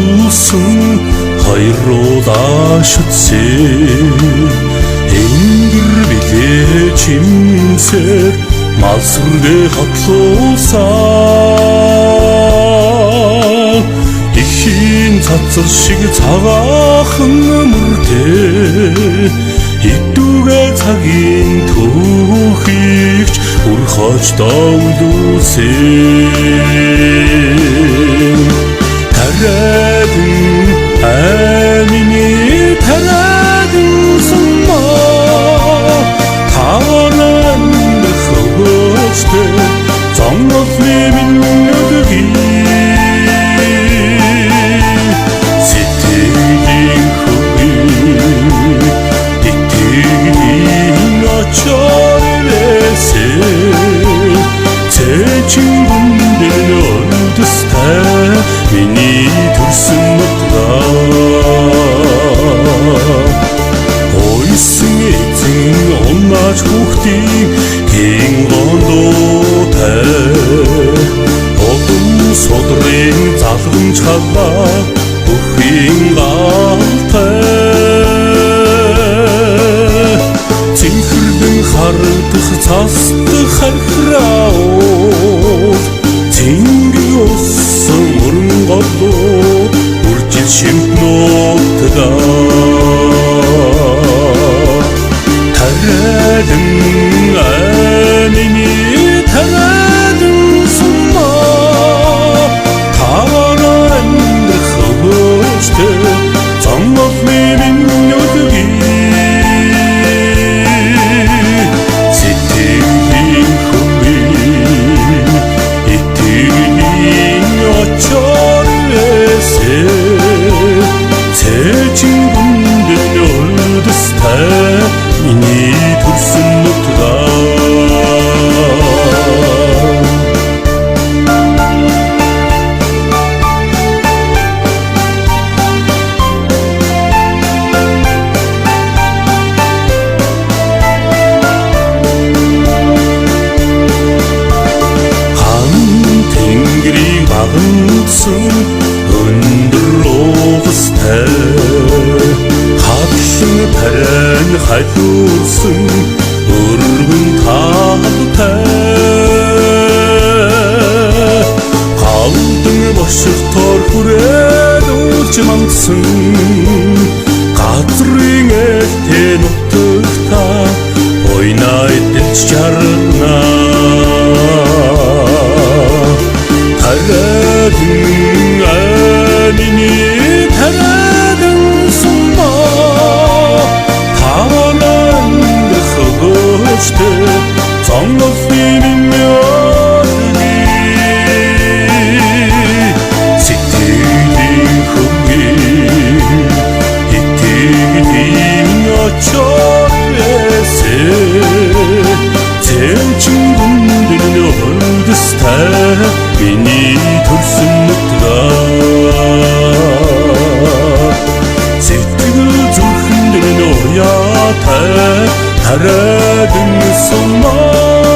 олдулсан хоёруудашдсэ энгэр билээ чимсээр мал сүргээ хотлуулсан ихийн цацар шиг цагаахан мөртэй идүүгээ цагийн түүхийгч үрхож давлуулсан тарадын амины тарадын суммаа таанан хөвөстэй зонголны минь өдөгийг сэтгэлийн хөвгий итгэлийн очоорээсээ цэчин бүндэн өрдөстэй миний төрсөн нутгаа ойсон эзэн унаж хүүхдийн хийн гондуутай одон содрын залгамж халаа бүхийн галтай цэнхэрдэн хардах цастах хархраа цэнгэг усан өрн голлоо үржил шимтнуудаа тарадын амины тарадын суммаа таанан хөвөстэй зонголны минь өдөгийг сэтгэлийн хөвгий итгэлийн очоорээсээ цэчин бүндэн өрдөстэй миний төрсөн нутгаа хан тэнгэрийг багнсан өндөр уустай хадлан тарайн хайлуулсан өргөн таалтай галдан бошигтор хүрээд үлж мангсан газрын элтэй нутагта ойнаа эдэлж чарнаа тарадын амины тарадын суммаа таанан хөвөстэй зонголны минь өдөгийг сэтгэлийн хөвгий итгэлийн очоорээсээ цэчин бүндэн өрдөстэй миний төрсөн нутгаа сэтгэл зүрхэнд минь уяатай тарадын суммаа